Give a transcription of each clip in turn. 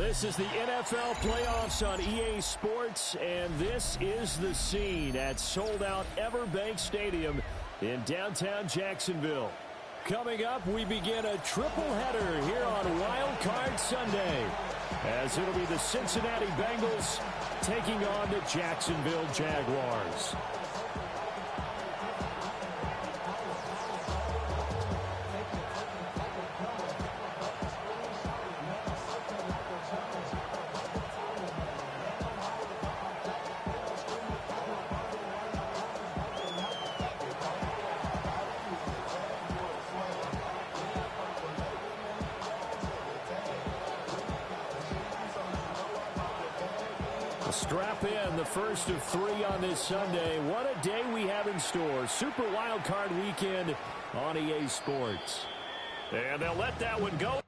This is the NFL playoffs on EA Sports, and this is the scene at sold-out Everbank Stadium in downtown Jacksonville. Coming up, we begin a triple-header here on Wild Card Sunday, as it'll be the Cincinnati Bengals taking on the Jacksonville Jaguars. Strap in, the first of three on this Sunday. What a day we have in store. Super Wild Card Weekend on EA Sports. And they'll let that one go.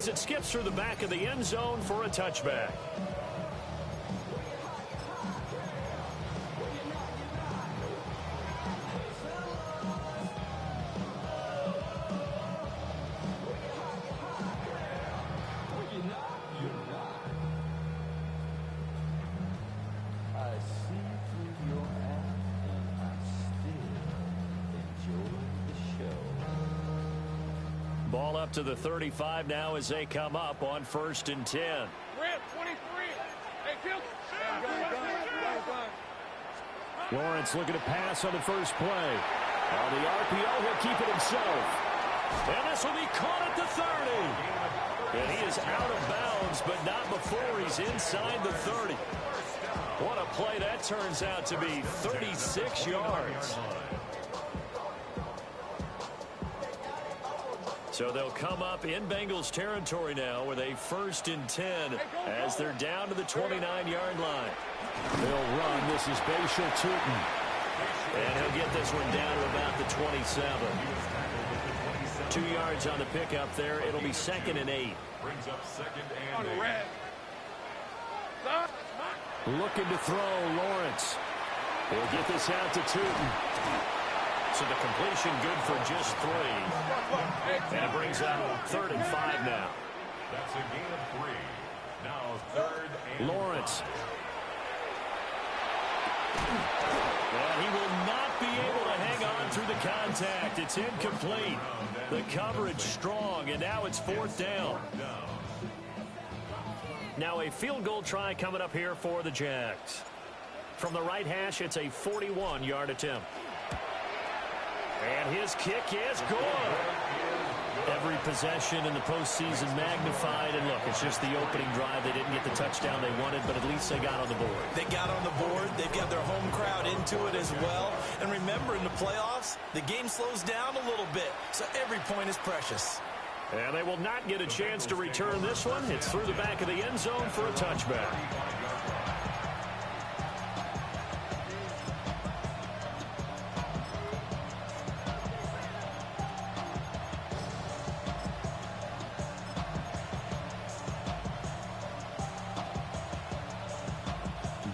It skips through the back of the end zone for a touchback. Ball up to the 35 now as they come up on 1st and 10. Rip, 23. Hey, Phil. Lawrence looking to pass on the first play. On the RPO, he'll keep it himself. And this will be caught at the 30. And he is out of bounds, but not before he's inside the 30. What a play that turns out to be, 36 yards. So they'll come up in Bengals territory now with a 1st and 10 as they're down to the 29-yard line. They'll run. This is Bashal Tootin. And he'll get this one down to about the 27. 2 yards on the pickup there. It'll be 2nd and 8. Brings up 2nd and 8. Looking to throw, Lawrence. He'll get this out to Tootin. So the completion good for just 3. And it brings up 3rd and 5 now. That's a gain of 3. Now 3rd and Lawrence. And he will not be able to hang on through the contact. It's incomplete. The coverage strong, and now it's 4th down. Now a field goal try coming up here for the Jags. From the right hash, it's a 41-yard attempt. And his kick is good. Every possession in the postseason magnified. And look, it's just the opening drive. They didn't get the touchdown they wanted, but at least they got on the board. They got on the board. They've got their home crowd into it as well. And remember, in the playoffs, the game slows down a little bit, so every point is precious. And they will not get a chance to return this one. It's through the back of the end zone for a touchback.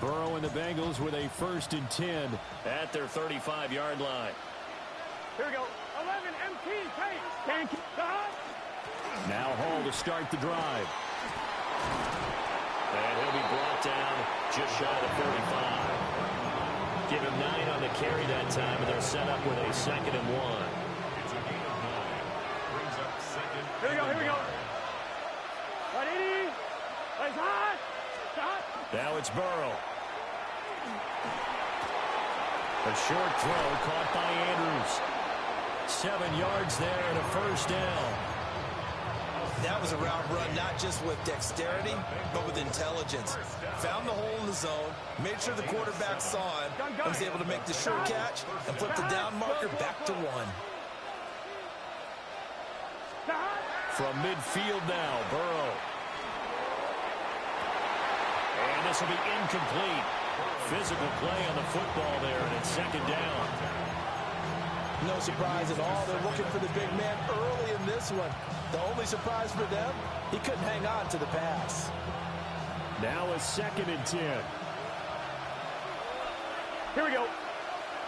Burrow and the Bengals with a 1st and 10 at their 35-yard line. Here we go. 11 MT. Thank you. Now Hall to start the drive. And he'll be brought down just shy of 35. Give him 9 on the carry that time, and they'll set up with a 2nd and 1. It's a gain of 9. Brings up 2nd. Here we go. 180. Plays hot. Now it's Burrow. A short throw caught by Andrews. 7 yards there and a 1st down. That was a route run, not just with dexterity, but with intelligence. Found the hole in the zone, made sure the quarterback saw him, and was able to make the sure catch and flip the down marker back to 1. From midfield now, Burrow. And this will be incomplete. Physical play on the football there, and it's 2nd down. No surprise at all. They're looking for the big man early in this one. The only surprise for them, he couldn't hang on to the pass. Now a 2nd and 10. Here we go.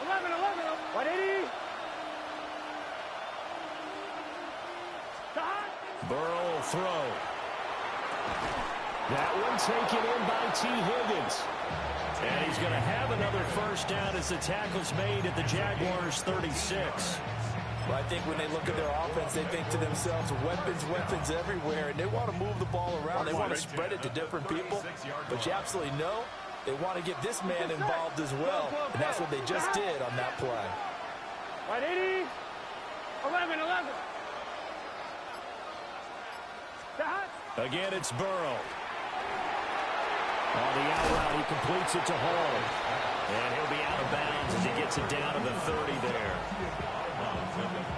11. 180. Burrow will throw. That one taken in by T. Higgins. And he's going to have another 1st down as the tackle's made at the Jaguars' 36. Well, I think when they look at their offense, they think to themselves, weapons everywhere, and they want to move the ball around. They want to spread it to different people. But you absolutely know they want to get this man involved as well, and that's what they just did on that play. 180. 11. Again, it's Burrow. On the out route, he completes it to Hall. And he'll be out of bounds as he gets it down to the 30 there.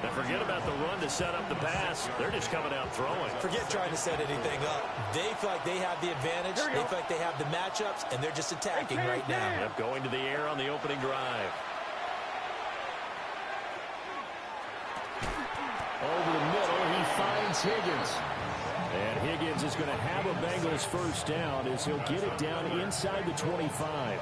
Now forget about the run to set up the pass. They're just coming out throwing. Forget trying to set anything up. They feel like they have the advantage. They feel like they have the matchups, and they're just attacking right now. Yep, going to the air on the opening drive. Over the middle, he finds Higgins. And Higgins is going to have a Bengals 1st down as he'll get it down inside the 25.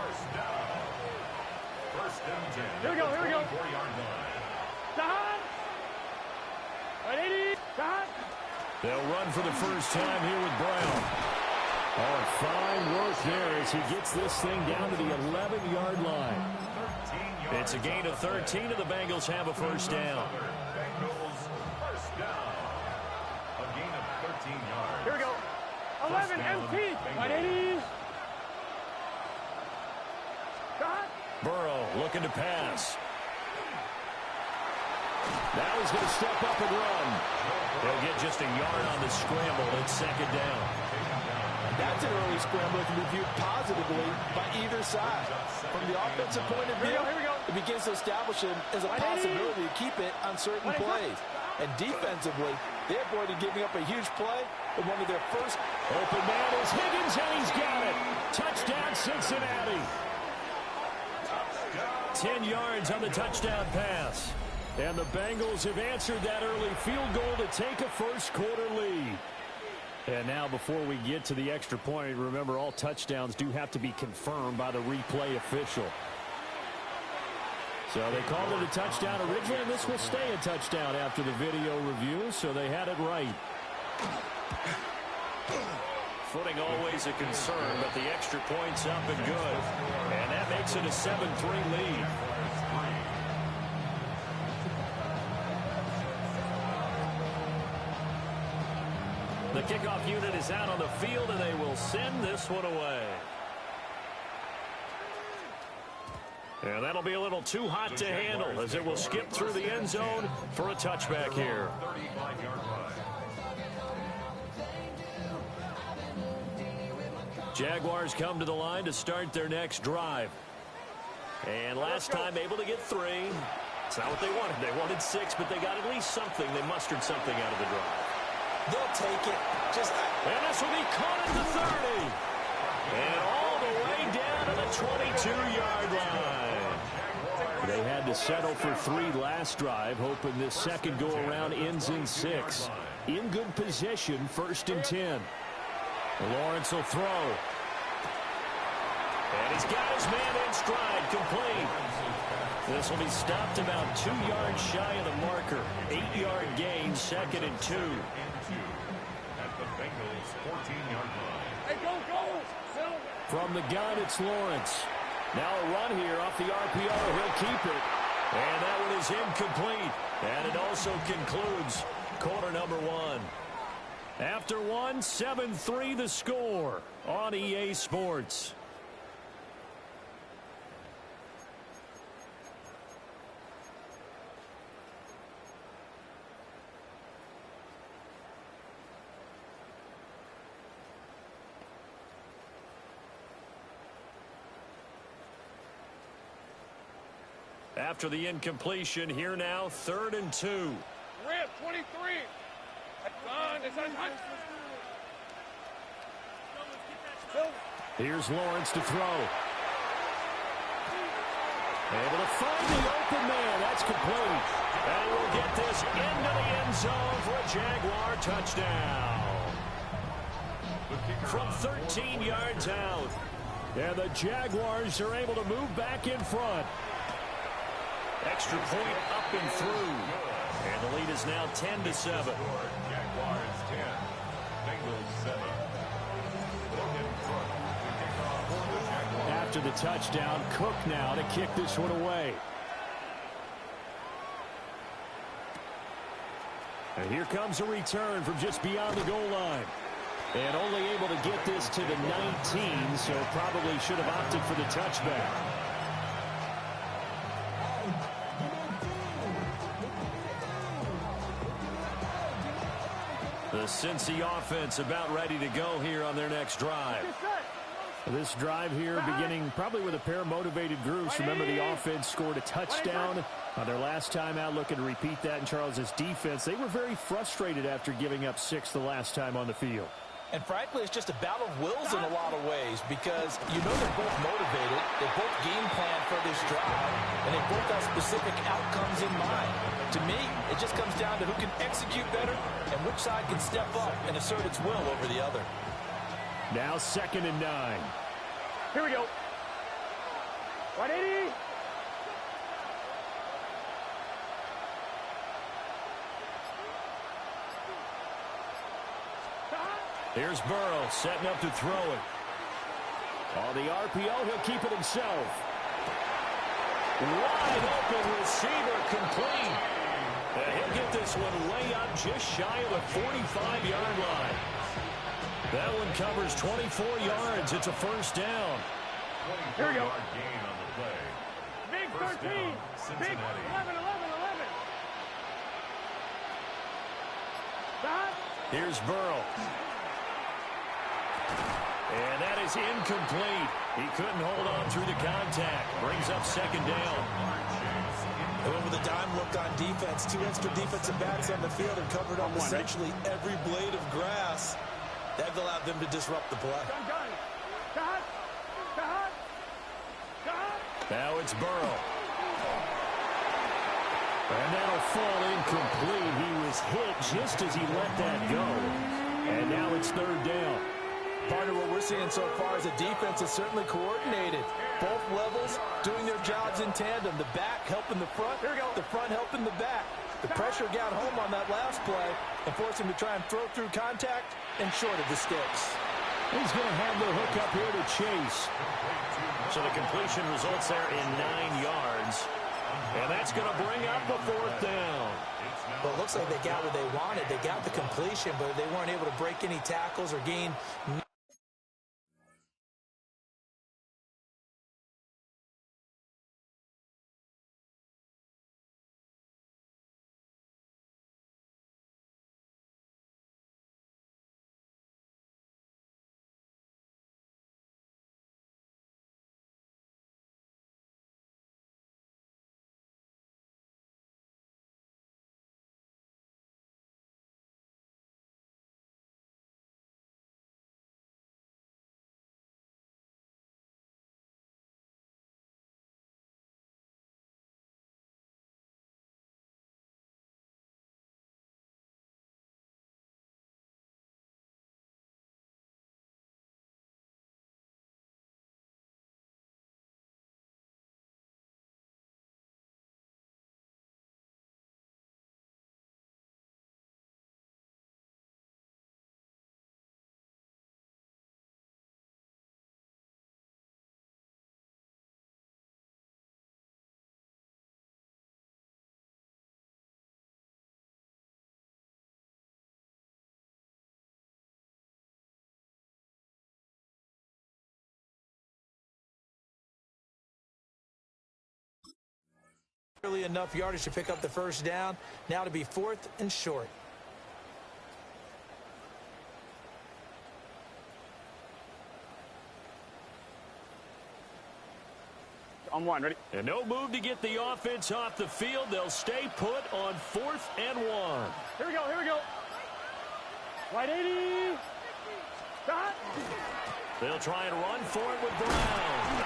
Here we go. 180. They'll run for the first time here with Brown. Oh, fine work there as he gets this thing down to the 11-yard line. It's a gain of 13, and the Bengals have a 1st down. Here we go. 11 MT. 180. Burrow looking to pass. Now he's going to step up and run. They'll get just a yard on the scramble. It's 2nd down. That's an early scramble that can be viewed positively by either side. From the offensive point of view, it begins to establish him as a possibility to keep it on certain plays. And defensively, they avoided giving up a huge play in one of their first. Open man is Higgins, and he's got it. Touchdown, Cincinnati. 10 yards on the touchdown pass. And the Bengals have answered that early field goal to take a first-quarter lead. And now before we get to the extra point, remember all touchdowns do have to be confirmed by the replay official. So they called it a touchdown originally, and this will stay a touchdown after the video review, so they had it right. Footing always a concern, but the extra point's up and good. And that makes it a 7-3 lead. The kickoff unit is out on the field, and they will send this one away. And that'll be a little too hot to handle as it will skip through the end zone for a touchback here. Jaguars come to the line to start their next drive. And last time able to get 3. It's not what they wanted. They wanted 6, but they got at least something. They mustered something out of the drive. They'll take it. And this will be caught at the 30. And all the way down to the 22-yard line. They had to settle for 3 last drive, hoping this second go-around ends in 6. In good position, 1st and 10. Lawrence will throw. And he's got his man in stride, complete. This will be stopped about 2 yards shy of the marker. 8-yard gain, 2nd and 2. Hey, go! From the gun, it's Lawrence. Now a run here off the RPO. He'll keep it. And that one is incomplete. And it also concludes quarter number 1. After 1, 7-3 the score on EA Sports. After the incompletion, here now, 3rd and 2. Rip, 23. Here's Lawrence to throw. Able to find the open man. That's complete. And we'll get this into the end zone for a Jaguar touchdown. From 13 yards out. And the Jaguars are able to move back in front. Extra point up and through. And the lead is now 10-7. Jaguars 10, Bengals 7. After the touchdown, Cook now to kick this one away. And here comes a return from just beyond the goal line. And only able to get this to the 19, so probably should have opted for the touchback. The Cincy offense about ready to go here on their next drive. This drive here beginning probably with a pair of motivated groups. Remember, the offense scored a touchdown on their last time out, looking to repeat that in Charles's defense. They were very frustrated after giving up 6 the last time on the field. And frankly, it's just a battle of wills in a lot of ways because you know they're both motivated, they both game plan for this drive, and they both have specific outcomes in mind. To me, it just comes down to who can execute better and which side can step up and assert its will over the other. Now 2nd and 9. Here we go. 180. Here's Burrow setting up to throw it. On the RPO, he'll keep it himself. Wide open receiver, complete. And he'll get this one way up just shy of the 45-yard line. That one covers 24 yards. It's a first down. Here we go. Gain on the play. Big 13. Big 11. Here's Burrow. And that is incomplete. He couldn't hold on through the contact. Brings up 2nd down. And with a dime look on defense, 2 extra defensive backs on the field and covered up essentially every blade of grass. That allowed them to disrupt the play. Now it's Burrow. And that'll fall incomplete. He was hit just as he let that go. And now it's 3rd down. Partner, what we're seeing so far is the defense is certainly coordinated. Both levels doing their jobs in tandem. The back helping the front. Here we go. The front helping the back. The pressure got home on that last play and forced him to try and throw through contact and short of the sticks. He's going to have the hook up here to Chase. So the completion results there in 9 yards. And that's going to bring up the 4th down. Well, it looks like they got what they wanted. They got the completion, but they weren't able to break any tackles or gain. Enough yardage to pick up the 1st down. Now to be 4th and short. On 1, ready? And no move to get the offense off the field. They'll stay put on 4th and 1. Here we go, here we go. Right 80. Stop. They'll try and run for it with Brown.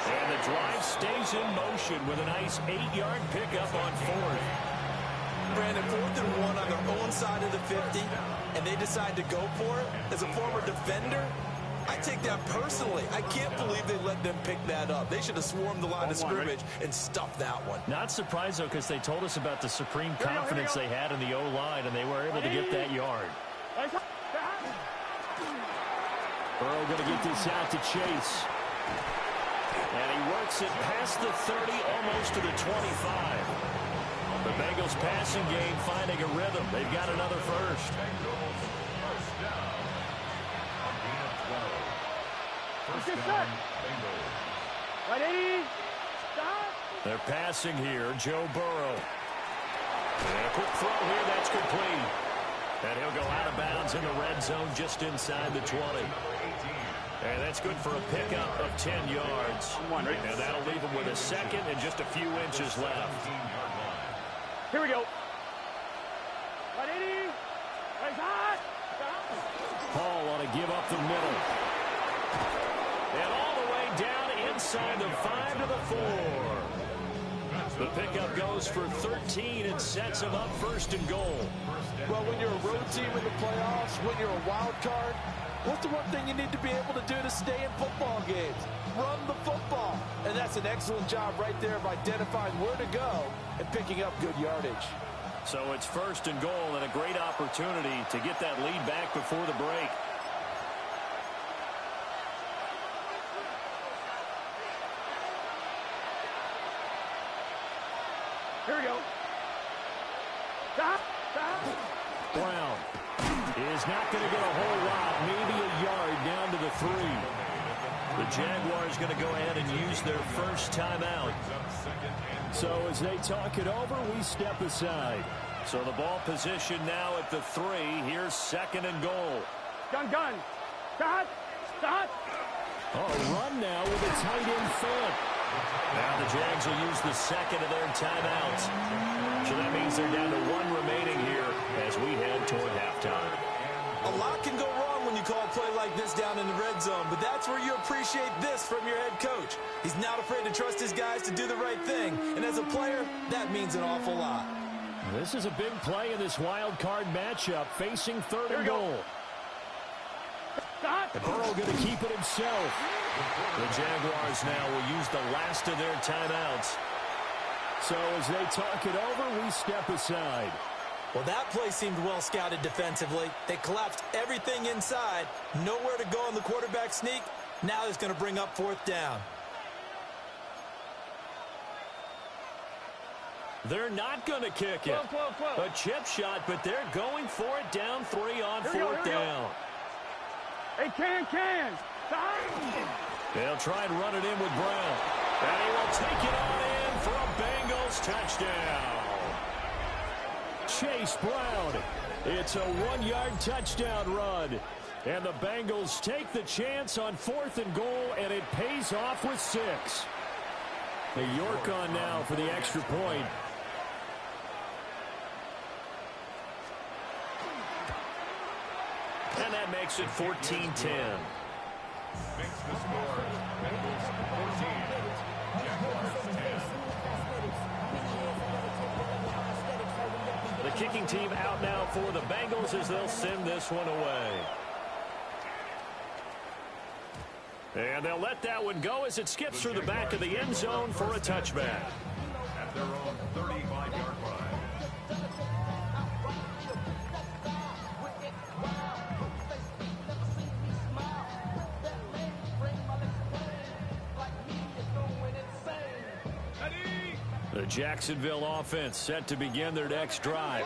And the drive stays in motion with a nice 8-yard pickup on 4th. Brandon, 4th and 1 on their own side of the 50, and they decide to go for it. As a former defender, I take that personally. I can't believe they let them pick that up. They should have swarmed the line of scrimmage and stuffed that one. Not surprised, though, because they told us about the supreme confidence they had in the O-line, and they were able to get that yard. Burrow going to get this out to Chase. And he works it past the 30, almost to the 25. The Bengals passing game finding a rhythm. They've got another 1st. Right 80. Stop. They're passing here. Joe Burrow. And a quick throw here. That's complete. And he'll go out of bounds in the red zone just inside the 20. And that's good for a pickup of 10 yards. And that'll leave him with a 2nd and just a few inches left. Here we go. 180. Right hot. Paul ought to give up the middle. And all the way down inside the 5 to the 4. The pickup goes for 13 and sets him up 1st and goal. Well, when you're a road team in the playoffs, when you're a wild card, what's the one thing you need to be able to do to stay in football games? Run the football. And that's an excellent job right there of identifying where to go and picking up good yardage. So it's 1st and goal and a great opportunity to get that lead back before the break. Here we go. Stop. Stop. Brown is not going to get a whole lot, maybe a yard down to the 3. The Jaguars going to go ahead and use their 1st timeout. So as they talk it over, we step aside. So the ball position now at the 3. Here's 2nd and goal. Gun. Stop. Stop. Oh, a run now with a tight end front. Now the Jags will use the second of their timeouts. So that means they're down to one remaining here as we head toward halftime. A lot can go wrong when you call a play like this down in the red zone, but that's where you appreciate this from your head coach. He's not afraid to trust his guys to do the right thing, and as a player, that means an awful lot. This is a big play in this wild card matchup, facing third and goal. Burrow going to keep it himself. The Jaguars now will use the last of their timeouts. So as they talk it over, we step aside. Well, that play seemed well scouted defensively. They collapsed everything inside. Nowhere to go on the quarterback sneak. Now it's going to bring up fourth down. They're not going to kick it. A chip shot, but they're going for it down 3 on fourth down. Hey, can. They'll try and run it in with Brown. And he will take it on in for a Bengals touchdown. Chase Brown. It's a 1-yard touchdown run. And the Bengals take the chance on fourth and goal, and it pays off with 6. The York on now for the extra point. And that makes it 14-10. Makes the score. Bengals 14. Jaguars 10. The kicking team out now for the Bengals as they'll send this one away. And they'll let that one go as it skips through the back of the end zone for a touchback. At their own 35-yard line. The Jacksonville offense set to begin their next drive.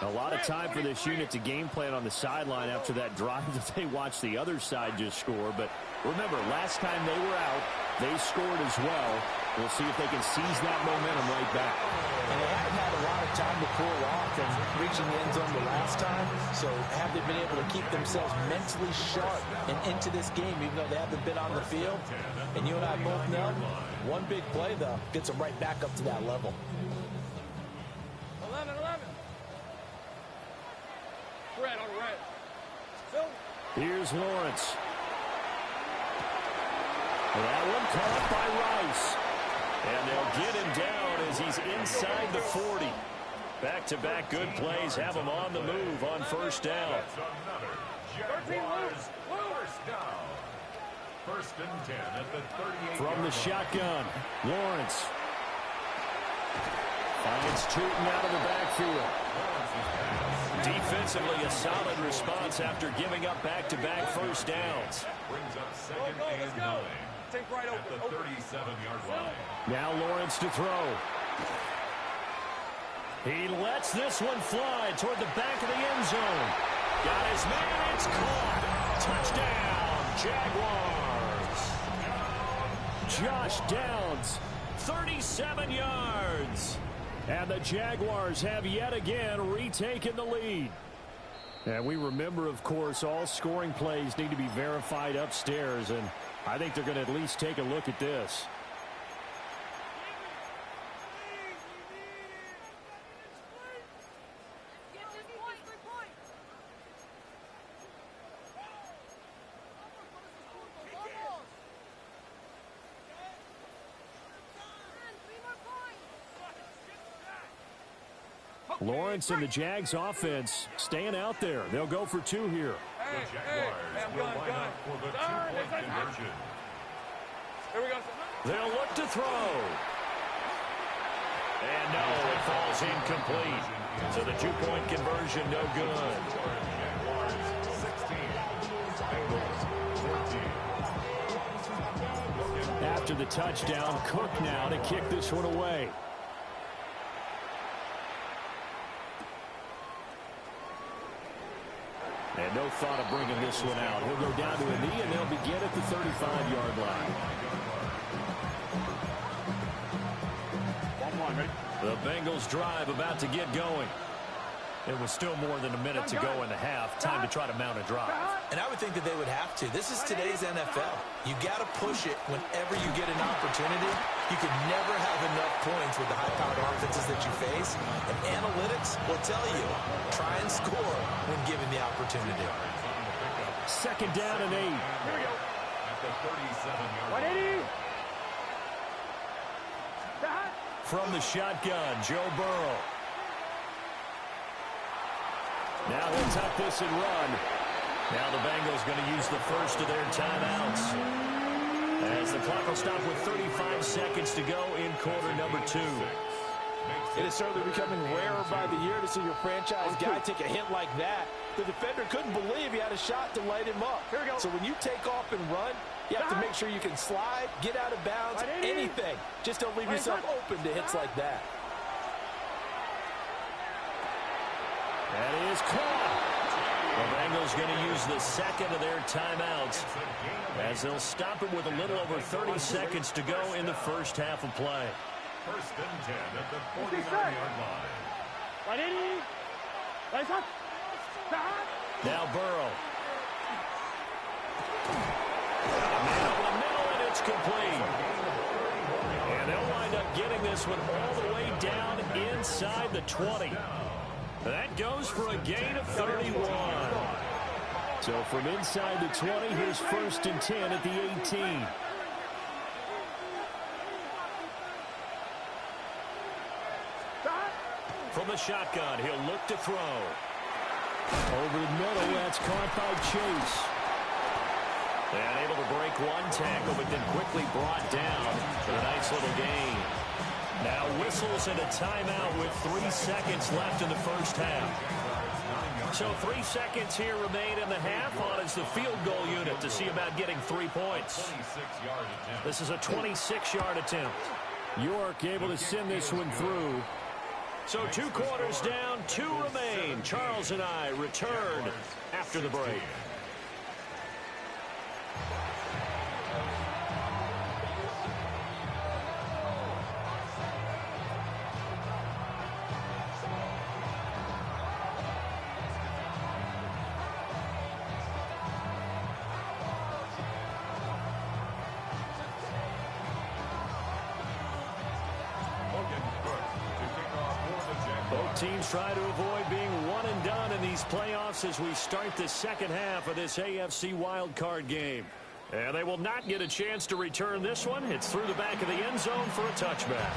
A lot of time for this unit to game plan on the sideline after that drive that they watched the other side just score. But remember, last time they were out, they scored as well. We'll see if they can seize that momentum right back. And they haven't had a lot of time to cool off and reaching the end zone the last time. So have they been able to keep themselves mentally sharp and into this game, even though they haven't been on the field? And you and I both know, one big play, though, gets them right back up to that level. 11. Red on red. Here's Lawrence. That one caught by Rice. And they'll get him down as he's inside the 40. Back-to-back good plays have him on the move on first down. That's another Jaguars first down. First and 10 at the 38. From the shotgun, Lawrence finds Tootin out of the backfield. Defensively, a solid response after giving up back-to-back first downs. Brings up second and 9. Take right at the 37-yard line. Now Lawrence to throw. He lets this one fly toward the back of the end zone. Got his man, it's caught. Touchdown, Jaguars. Josh Downs, 37 yards. And the Jaguars have yet again retaken the lead. And we remember, of course, all scoring plays need to be verified upstairs, and I think they're going to at least take a look at this. Lawrence and the Jags offense staying out there. They'll go for 2 here. The Jaguars will line up for the 2-point conversion. Here we go. They'll look to throw. And no, it falls incomplete. So the 2-point conversion no good. Jaguars 16. Bengals 14. After the touchdown, Cook now to kick this one away. And no thought of bringing this one out. He'll go down to a knee, and they'll begin at the 35-yard line. The Bengals drive about to get going. It was still more than a minute to go in the half. Time to try to mount a drive. And I would think that they would have to. This is today's NFL. You got to push it whenever you get an opportunity. You can never have enough points with the high-powered offenses that you face. And analytics will tell you, try and score when given the opportunity. Second down and 8. Here we go. At the 37-yard line. 180. From the shotgun, Joe Burrow. Now he'll tuck this and run. Now the Bengals going to use the first of their timeouts. As the clock will stop with 35 seconds to go in quarter number 2. It is certainly becoming rarer by the year to see your franchise guy take a hit like that. The defender couldn't believe he had a shot to light him up. Here we go. So when you take off and run, you have to make sure you can slide, get out of bounds, anything. Just don't leave yourself open to hits like that. That is caught. The Bengals going to use the second of their timeouts as they'll stop it with a little over 30 seconds to go in the first half of play. First and 10 at the 49-yard line. 180. Now Burrow. A man over the middle, and it's complete. And they'll wind up getting this one all the way down inside the 20. That goes for a gain of 31. So from inside the 20, here's first and 10 at the 18. From the shotgun, he'll look to throw. Over the middle, that's caught by Chase. And able to break one tackle, but then quickly brought down for a nice little gain. Now whistles and a timeout with 3 seconds left in the first half. So 3 seconds here remain in the half on as the field goal unit to see about getting 3 points. This is a 26-yard attempt. York able to send this one through. So 2 quarters down, 2 remain. Charles and I return after the break. Teams try to avoid being one and done in these playoffs as we start the second half of this AFC wildcard game. And they will not get a chance to return this one. It's through the back of the end zone for a touchback.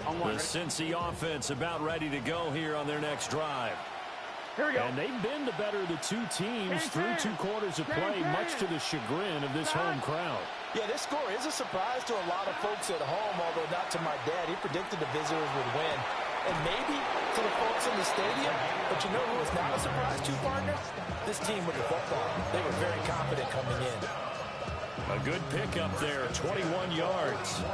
The Cincy offense about ready to go here on their next drive. Here we go. And they've been the better of the 2 teams through 2 quarters of play, much to the chagrin of this home crowd. Yeah, this score is a surprise to a lot of folks at home, although not to my dad. He predicted the visitors would win. And maybe to the folks in the stadium, but you know who was not a surprise to, partner? This team with the football. They were very confident coming in. A good pickup there, 21 yards.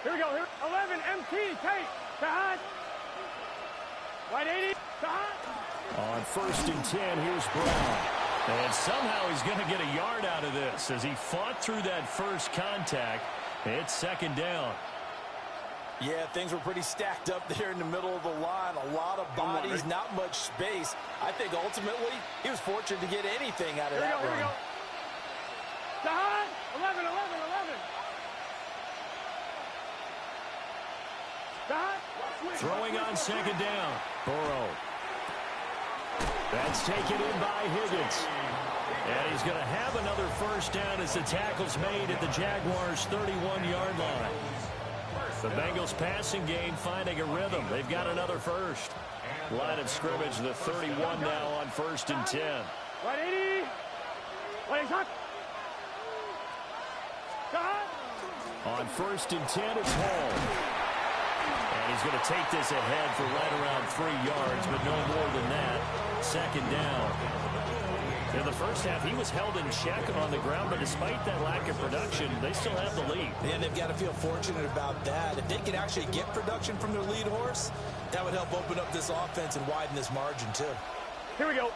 Here we go. Here, 11, MT, Tate, Tahat. 180, Tahat. On first and 10, here's Brown. And somehow he's going to get a yard out of this as he fought through that first contact. It's second down. Yeah, things were pretty stacked up there in the middle of the line. A lot of bodies, not much space. I think ultimately he was fortunate to get anything out of that run. Here we go. Tahat, 11, 11, 11. Throwing on second down. Burrow. That's taken in by Higgins. And he's going to have another first down as the tackle's made at the Jaguars' 31-yard line. The Bengals passing game finding a rhythm. They've got another first. Line of scrimmage, the 31 now on first and 10. 180. On first and 10, it's Hall. And he's going to take this ahead for right around 3 yards, but no more than that. Second down. In the first half, he was held in check on the ground, but despite that lack of production, they still have the lead. And they've got to feel fortunate about that. If they could actually get production from their lead horse, that would help open up this offense and widen this margin, too. Here we go.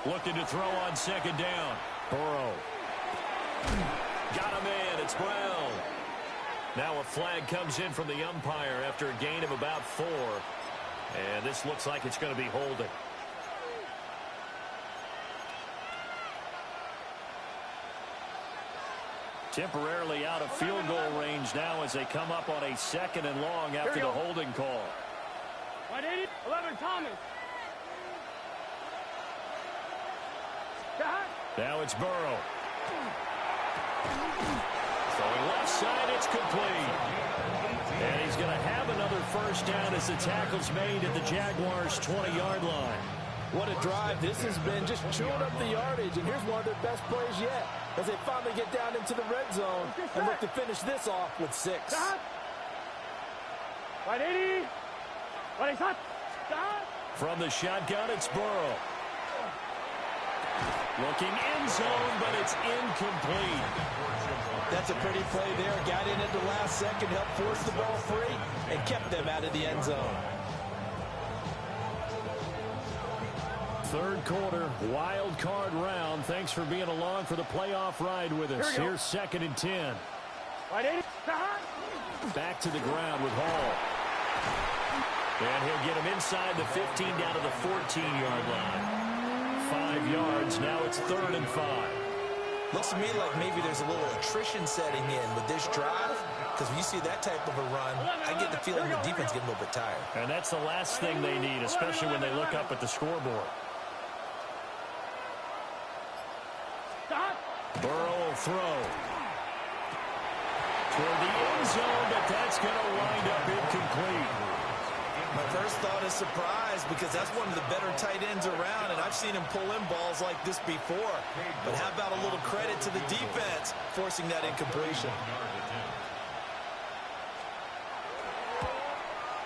Looking to throw on second down. Burrow. Got a man. It's Brown. Now a flag comes in from the umpire after a gain of about 4. And this looks like it's going to be holding. Temporarily out of field goal range now as they come up on a 2nd and long after the holding call. 180, 11, Thomas. Now it's Burrow. Throwing left side, it's complete. And he's going to have another first down as the tackle's made at the Jaguars' 20-yard line. What a drive this has been, just chewing up the yardage. And here's one of their best plays yet as they finally get down into the red zone and look to finish this off with 6. 180. From the shotgun, it's Burrow. Looking end zone, but it's incomplete. That's a pretty play there. Got in at the last second, helped force the ball free, and kept them out of the end zone. Third quarter, wild card round. Thanks for being along for the playoff ride with us. Here's 2nd and 10. Back to the ground with Hall. And he'll get him inside the 15 down to the 14-yard line. 5 yards. Now it's 3rd and 5. Looks to me like maybe there's a little attrition setting in with this drive, because when you see that type of a run, I get the feeling the defense getting a little bit tired. And that's the last thing they need, especially when they look up at the scoreboard. Burrow will throw. Toward the end zone, but that's going to wind up incomplete. My first thought is surprise, because that's one of the better tight ends around, and I've seen him pull in balls like this before. But how about a little credit to the defense forcing that incompletion?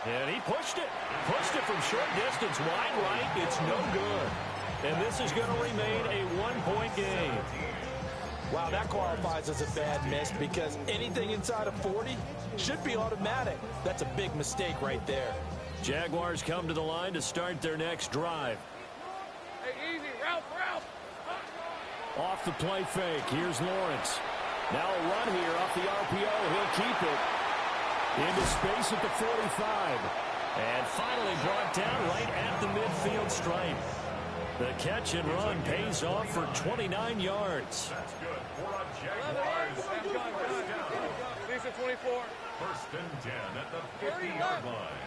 And he pushed it. Pushed it from short distance, wide right. It's no good. And this is going to remain a 1-point game. Wow, that qualifies as a bad miss, because anything inside of 40 should be automatic. That's a big mistake right there. Jaguars come to the line to start their next drive. Hey, easy, Ralph. Off the play fake, here's Lawrence. Now a run here off the RPO. He'll keep it. Into space at the 45. And finally brought down right at the midfield stripe. The catch and run pays off for 29 yards. That's good for a Jaguars. 24. 1st and 10 at the 50-yard line.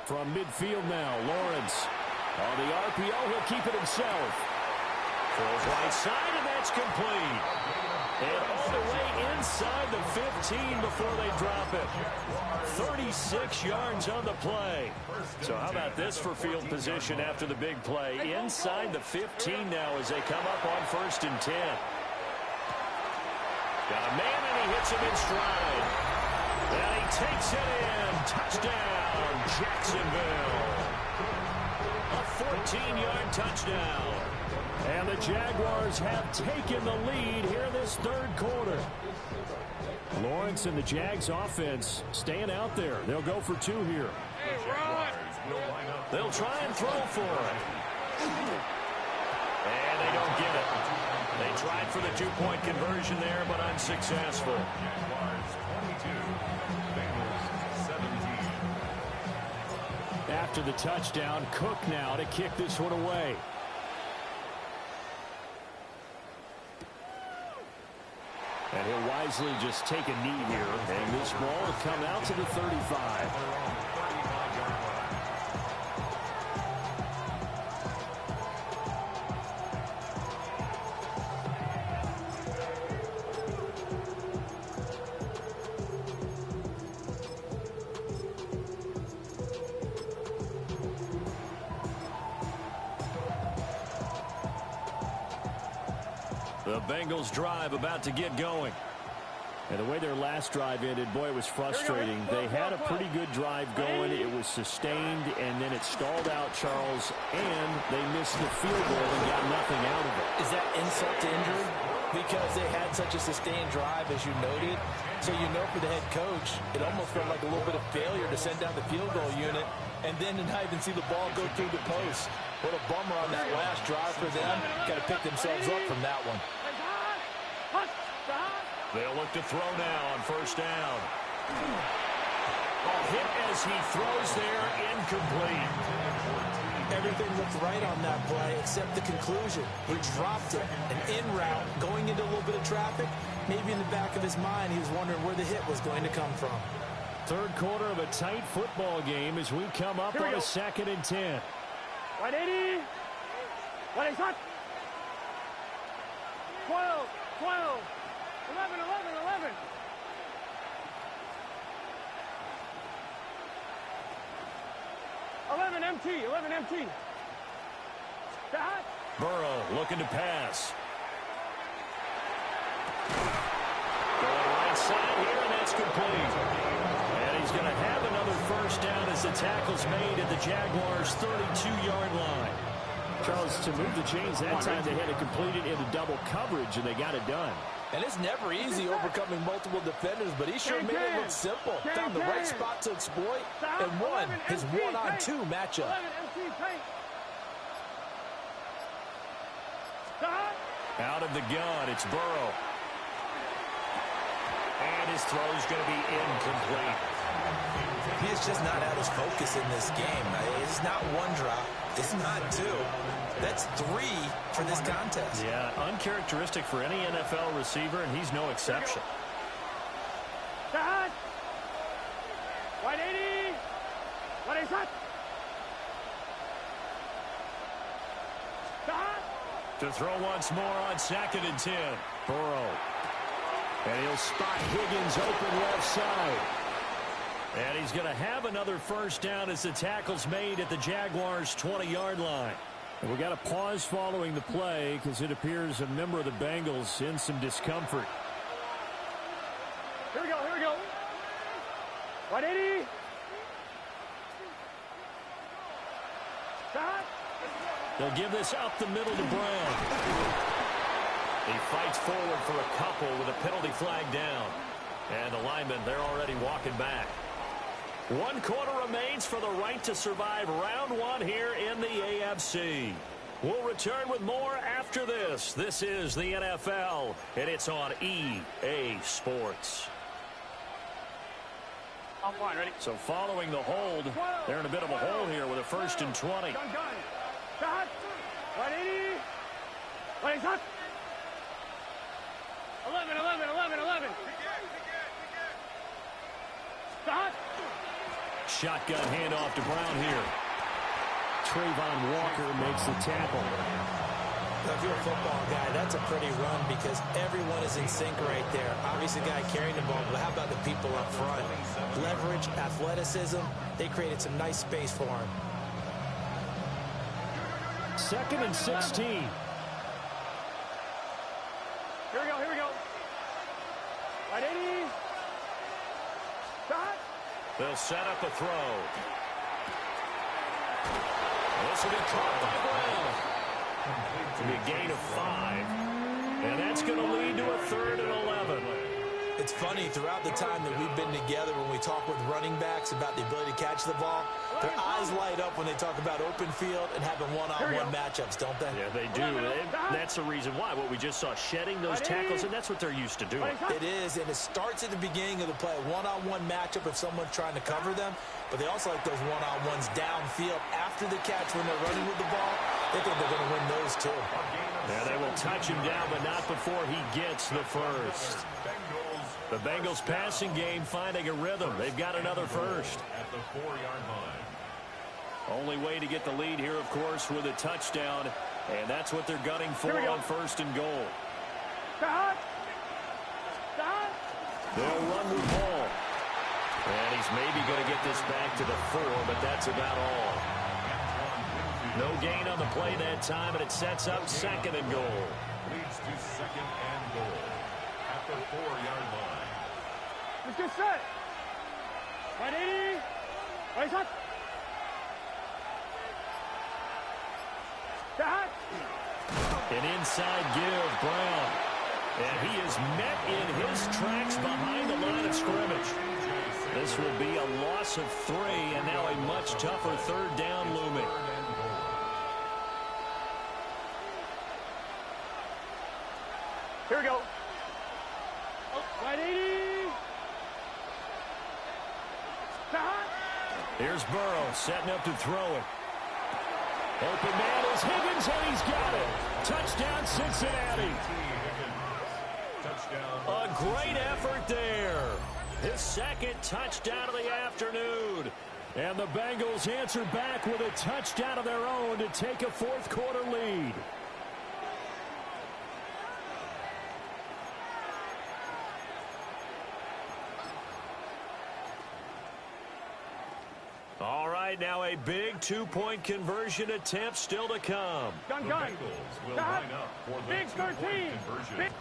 From midfield now, Lawrence. On the RPO, he'll keep it himself. Throws right side, and that's complete. And all the way inside the 15 before they drop it. 36 yards on the play. So how about this for field position after the big play? Inside the 15 now as they come up on 1st and 10. Got a man, and he hits him in stride. And he takes it in. Touchdown, Jacksonville. A 14-yard touchdown. And the Jaguars have taken the lead here this 3rd quarter. Lawrence and the Jags offense staying out there. They'll go for 2 here. They'll try and throw for it. And they don't get it. They tried for the 2-point conversion there, but unsuccessful. Jaguars 22, Bengals 17. After the touchdown, Cook now to kick this one away. And he'll wisely just take a knee here. And this ball will come out to the 35. The Bengals drive about to get going. And the way their last drive ended, boy, it was frustrating. They had a pretty good drive going. It was sustained, and then it stalled out, Charles, and they missed the field goal and got nothing out of it. Is that insult to injury? Because they had such a sustained drive, as you noted. So you know for the head coach, it almost felt like a little bit of failure to send down the field goal unit and then to not even see the ball go through the post. What a bummer on that last drive for them. Got to pick themselves up from that one. They'll look to throw now on first down. A hit as he throws there, incomplete. Everything looked right on that play except the conclusion. He dropped it, an in route, going into a little bit of traffic. Maybe in the back of his mind, he was wondering where the hit was going to come from. Third quarter of a tight football game as we come up on a 2nd and 10. 180. 180. 12. 12. 11. 11. 11. Empty. Stop. Burrow looking to pass. Going right side here, and that's complete. And he's going to have another first down as the tackle's made at the Jaguars' 32-yard line. Charles, to move the chains that time, they had to complete it into double coverage, and they got it done. And it's never easy overcoming multiple defenders, but he sure made it look simple. Found the right spot to exploit and won his one-on-two matchup. Out of the gun, it's Burrow. And his throw's going to be incomplete. He's just not at his focus in this game. It's not one drop. It's not two. That's 3 for this contest. Yeah, uncharacteristic for any NFL receiver, and he's no exception. Start. 180. 180. Start. To throw once more on 2nd and 10. Burrow. And he'll spot Higgins open left side. And he's going to have another first down as the tackle's made at the Jaguars' 20-yard line. And we got a pause following the play because it appears a member of the Bengals in some discomfort. Here we go. 180. Start. They'll give this up the middle to Brown. He fights forward for a couple with a penalty flag down. And the linemen, they're already walking back. 1 quarter remains for the right to survive round 1 here in the AFC. We'll return with more after this. This is the NFL, and it's on EA Sports. I'm fine, ready? So following the hold, they're in a bit of a hole here with a 1st and 20. Gun. Start. 180. 180. 11. Start. Shotgun handoff to Brown here. Trayvon Walker makes the tackle. If you're a football guy, that's a pretty run because everyone is in sync right there. Obviously, the guy carrying the ball, but how about the people up front? Leverage, athleticism, they created some nice space for him. 2nd and 16. Here we go. 180. Start. They'll set up a throw. This will be caught by Brown. It'll be a gain of 5. And that's going to lead to a 3rd and 11. It's funny, throughout the time that we've been together, when we talk with running backs about the ability to catch the ball, their eyes light up when they talk about open field and having one-on-one matchups, don't they? Yeah, they do. That's the reason why. What we just saw, shedding those tackles, and that's what they're used to doing. It is, and it starts at the beginning of the play, one-on-one matchup if someone's trying to cover them, but they also like those one-on-ones downfield after the catch when they're running with the ball. They think they're going to win those, too. Yeah, they will touch him down, but not before he gets the first. The Bengals passing game finding a rhythm. They've got another first. At the 4-yard line. Only way to get the lead here, of course, with a touchdown. And that's what they're gunning for on 1st and goal. Start. They'll run with Hall. And he's maybe going to get this back to the 4, but that's about all. No gain on the play that time, and it sets up 2nd and goal. Leads to 2nd and goal. At the 4-yard line. Let's get set. Right 80. Right shot. That. An inside give, Brown. And he is met in his tracks behind the line of scrimmage. This will be a loss of 3, and now a much tougher third down looming. Here we go. Right 80. That. Here's Burrow setting up to throw it. Open man is Higgins, and he's got it. Touchdown, Cincinnati. A great effort there. His second touchdown of the afternoon. And the Bengals answer back with a touchdown of their own to take a fourth-quarter lead. All right, now a big two-point conversion attempt still to come. Gun. Big 13. Big.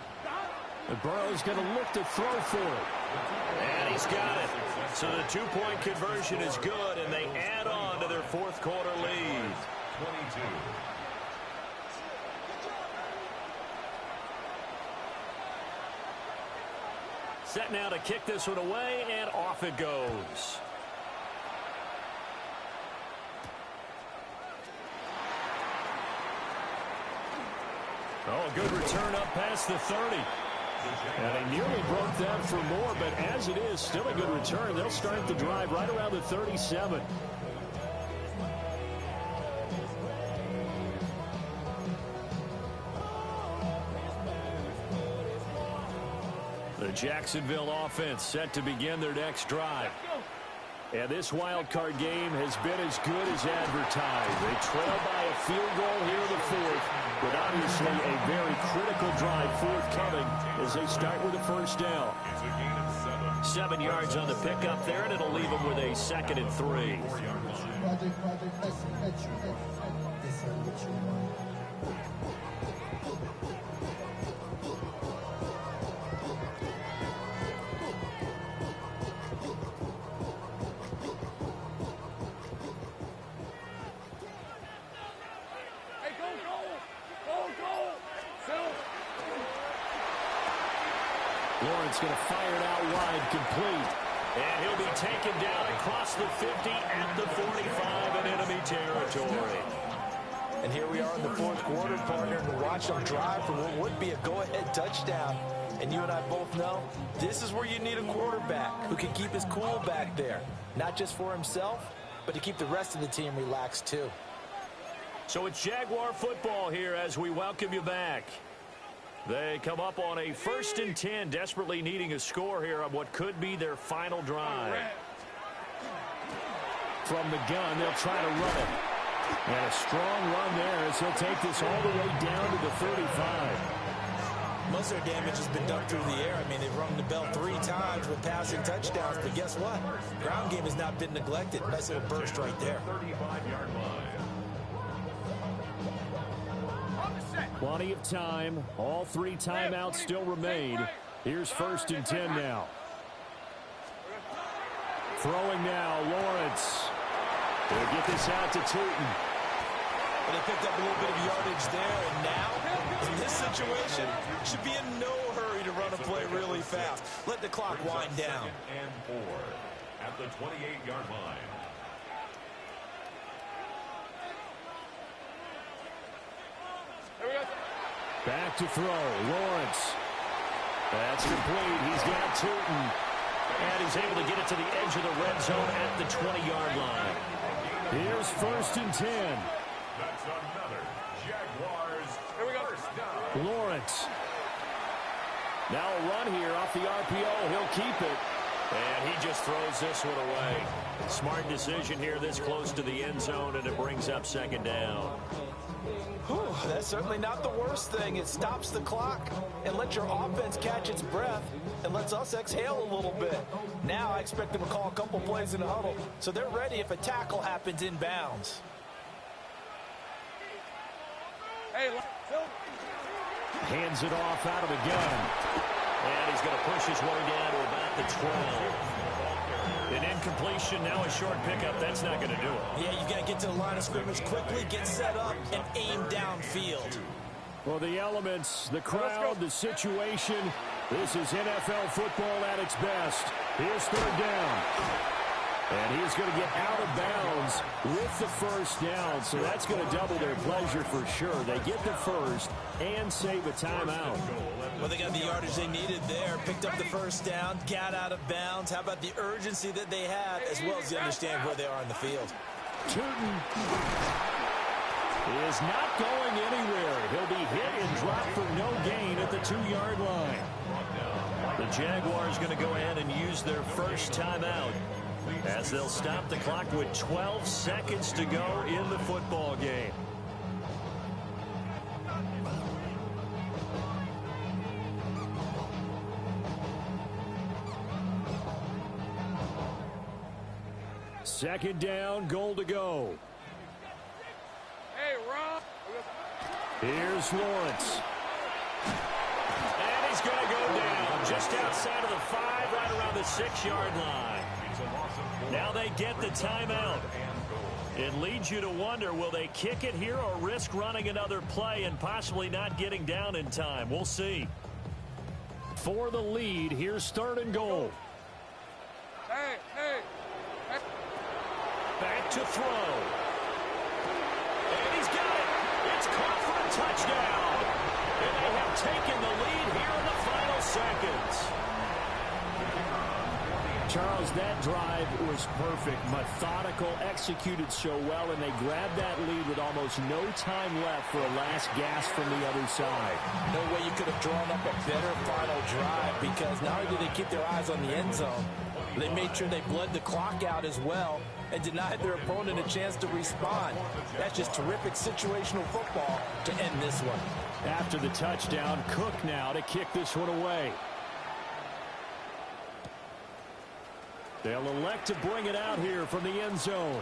And Burrow's going to look to throw for it. And he's got it. So the two-point conversion is good, and they add on to their fourth-quarter lead. 22. Set now to kick this one away, and off it goes. Oh, a good return up past the 30. And they nearly broke that for more, but as it is, still a good return. They'll start the drive right around the 37. The Jacksonville offense set to begin their next drive. And this wild card game has been as good as advertised. They trail by a field goal here in the fourth, but obviously a very critical drive forthcoming as they start with a first down. 7 yards on the pickup there, and it'll leave them with a 2nd and 3. Lawrence going to fire it out wide, complete. And he'll be taken down across the 50 at the 45 in enemy territory. And here we are in the fourth quarter, partner, and watch them drive for what would be a go-ahead touchdown. And you and I both know this is where you need a quarterback who can keep his cool back there. Not just for himself, but to keep the rest of the team relaxed too. So it's Jaguar football here as we welcome you back. They come up on a 1st and 10, desperately needing a score here on what could be their final drive. From the gun, they'll try to run it. And a strong run there as he'll take this all the way down to the 35. Most of their damage has been done through the air. I mean, they've rung the bell 3 times with passing touchdowns, but guess what? Ground game has not been neglected. Nice little burst right there. 35-yard line. Plenty of time. All 3 timeouts still remain. Here's 1st and 10 now. Throwing now, Lawrence. They'll get this out to Tootin. Well, they picked up a little bit of yardage there, and now, in this situation, should be in no hurry to run a play really fast. Let the clock wind down. 2nd and 4 at the 28-yard line. Back to throw, Lawrence. That's complete. He's got Tootin. And he's able to get it to the edge of the red zone at the 20-yard line. Here's 1st and 10. That's another Jaguars first down. Lawrence. Now a run here off the RPO. He'll keep it. And he just throws this one away. Smart decision here this close to the end zone, and it brings up 2nd down. Whew, that's certainly not the worst thing. It stops the clock and lets your offense catch its breath and lets us exhale a little bit. Now I expect them to call a couple plays in the huddle so they're ready if a tackle happens inbounds. Hey, Hands it off out of the gun. And he's going to push his way down to about the 12. An incompletion, now a short pickup. That's not going to do it. Yeah, you've got to get to the line of scrimmage quickly, get set up, and aim downfield. Well, the elements, the crowd, the situation, this is NFL football at its best. Here's third down. And he's going to get out of bounds with the first down, so that's going to double their pleasure for sure. They get the first and save a timeout. Well, they got the yardage they needed there, picked up the first down, got out of bounds. How about the urgency that they have, as well as they understand where they are in the field? Tootin is not going anywhere. He'll be hit and dropped for no gain at the 2-yard line. The Jaguars going to go ahead and use their first timeout, as they'll stop the clock with 12 seconds to go in the football game. Second down, goal to go. Hey, Rob. Here's Lawrence. And he's going to go down just outside of the 5, right around the 6-yard line. Now they get the timeout. It leads you to wonder, will they kick it here or risk running another play and possibly not getting down in time? We'll see. For the lead, here's third and goal. Hey, hey. Back to throw. And he's got it. It's caught for a touchdown. And they have taken the lead here in the final seconds. Charles, that drive was perfect, methodical, executed so well, and they grabbed that lead with almost no time left for a last gasp from the other side. No way you could have drawn up a better final drive, because not only did they keep their eyes on the end zone, they made sure they bled the clock out as well and denied their opponent a chance to respond. That's just terrific situational football to end this one. After the touchdown, Cook now to kick this one away. They'll elect to bring it out here from the end zone.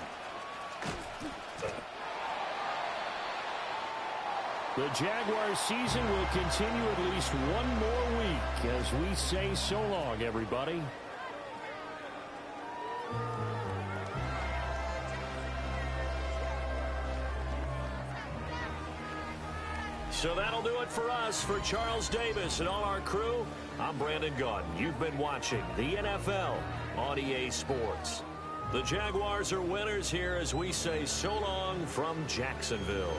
The Jaguars season will continue at least one more week as we say so long, everybody. So that'll do it for us. For Charles Davis and all our crew, I'm Brandon Gaudin. You've been watching the NFL on EA Sports. The Jaguars are winners here as we say so long from Jacksonville.